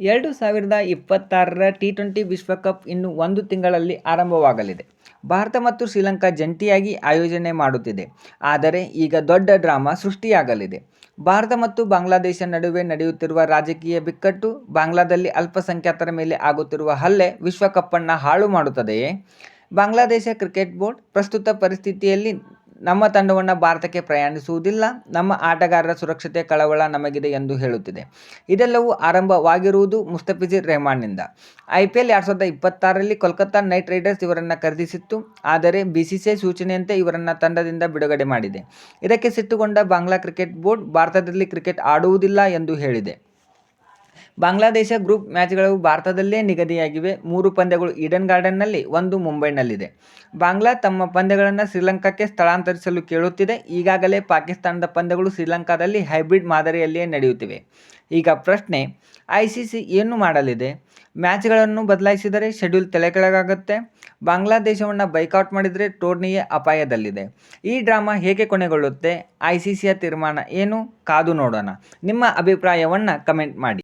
2026ರ T20 ವಿಶ್ವಕಪ್ ಇನ್ನು 1 ತಿಂಗಳಲ್ಲಿ ಆರಂಭವಾಗಲಿದೆ. ಭಾರತ ಮತ್ತು ಶ್ರೀಲಂಕಾ ಜಂಟಿಯಾಗಿ ಆಯೋಜನೆ ಮಾಡುತ್ತಿದೆ. ಆದರೆ ಈಗ ದೊಡ್ಡ ಡ್ರಾಮಾ ಸೃಷ್ಟಿಯಾಗಲಿದೆ. ಭಾರತ ಮತ್ತು ಬಾಂಗ್ಲಾದೇಶ ನಡುವೆ ನಡೆಯುತ್ತಿರುವ ರಾಜಕೀಯ ಬಿಕ್ಕಟ್ಟು, ಬಾಂಗ್ಲಾದಲ್ಲಿ ಅಲ್ಪಸಂಖ್ಯಾತರ ಮೇಲೆ ಆಗುತ್ತಿರುವ ಹಲ್ಲೆ ವಿಶ್ವಕಪ್ಪನ್ನು ಹಾಳು ಮಾಡುತ್ತದೆಯೇ? ಬಾಂಗ್ಲಾದೇಶ ಕ್ರಿಕೆಟ್ ಬೋರ್ಡ್ ಪ್ರಸ್ತುತ ಪರಿಸ್ಥಿತಿಯಲ್ಲಿ ನಮ್ಮ ತಂಡವನ್ನು ಭಾರತಕ್ಕೆ ಪ್ರಯಾಣಿಸುವುದಿಲ್ಲ, ನಮ್ಮ ಆಟಗಾರರ ಸುರಕ್ಷತೆ ಕಳವಳ ನಮಗಿದೆ ಎಂದು ಹೇಳುತ್ತಿದೆ. ಇದೆಲ್ಲವೂ ಆರಂಭವಾಗಿರುವುದು Mustafizur ರೆಹಮಾನ್ನಿಂದ. IPL 2026ರಲ್ಲಿ Kolkata night Riders ಇವರನ್ನು ಖರೀದಿಸಿತ್ತು. ಆದರೆ BCCI ಸೂಚನೆಯಂತೆ ಇವರನ್ನು ತಂಡದಿಂದ ಬಿಡುಗಡೆ ಮಾಡಿದೆ. ಇದಕ್ಕೆ ಸಿಟ್ಟುಗೊಂಡ ಬಾಂಗ್ಲಾ ಕ್ರಿಕೆಟ್ ಬೋರ್ಡ್ ಭಾರತದಲ್ಲಿ ಕ್ರಿಕೆಟ್ ಆಡುವುದಿಲ್ಲ ಎಂದು ಹೇಳಿದೆ. ಬಾಂಗ್ಲಾದೇಶ ಗ್ರೂಪ್ ಮ್ಯಾಚ್ಗಳು ಭಾರತದಲ್ಲೇ ನಿಗದಿಯಾಗಿವೆ. 3 ಪಂದ್ಯಗಳು ಈಡನ್ ಗಾರ್ಡನ್ನಲ್ಲಿ, 1 ಮುಂಬೈನಲ್ಲಿದೆ. ಬಾಂಗ್ಲಾ ತಮ್ಮ ಪಂದ್ಯಗಳನ್ನು ಶ್ರೀಲಂಕಾಕ್ಕೆ ಸ್ಥಳಾಂತರಿಸಲು ಕೇಳುತ್ತಿದೆ. ಈಗಾಗಲೇ ಪಾಕಿಸ್ತಾನದ ಪಂದ್ಯಗಳು ಶ್ರೀಲಂಕಾದಲ್ಲಿ ಹೈಬ್ರಿಡ್ ಮಾದರಿಯಲ್ಲಿಯೇ ನಡೆಯುತ್ತಿವೆ. ಈಗ ಪ್ರಶ್ನೆ, ICC ಏನು ಮಾಡಲಿದೆ? ಮ್ಯಾಚ್ಗಳನ್ನು ಬದಲಾಯಿಸಿದರೆ ಶೆಡ್ಯೂಲ್ ತಲೆಕೆಳಗಾಗುತ್ತೆ. ಬಾಂಗ್ಲಾದೇಶವನ್ನು ಬೈಕಾಟ್ ಮಾಡಿದರೆ ಟೂರ್ನಿಯೇ ಅಪಾಯದಲ್ಲಿದೆ. ಈ ಡ್ರಾಮಾ ಹೇಗೆ ಕೊನೆಗೊಳ್ಳುತ್ತೆ? ICCಯ ತೀರ್ಮಾನ ಏನು? ಕಾದು ನೋಡೋಣ. ನಿಮ್ಮ ಅಭಿಪ್ರಾಯವನ್ನು ಕಮೆಂಟ್ ಮಾಡಿ.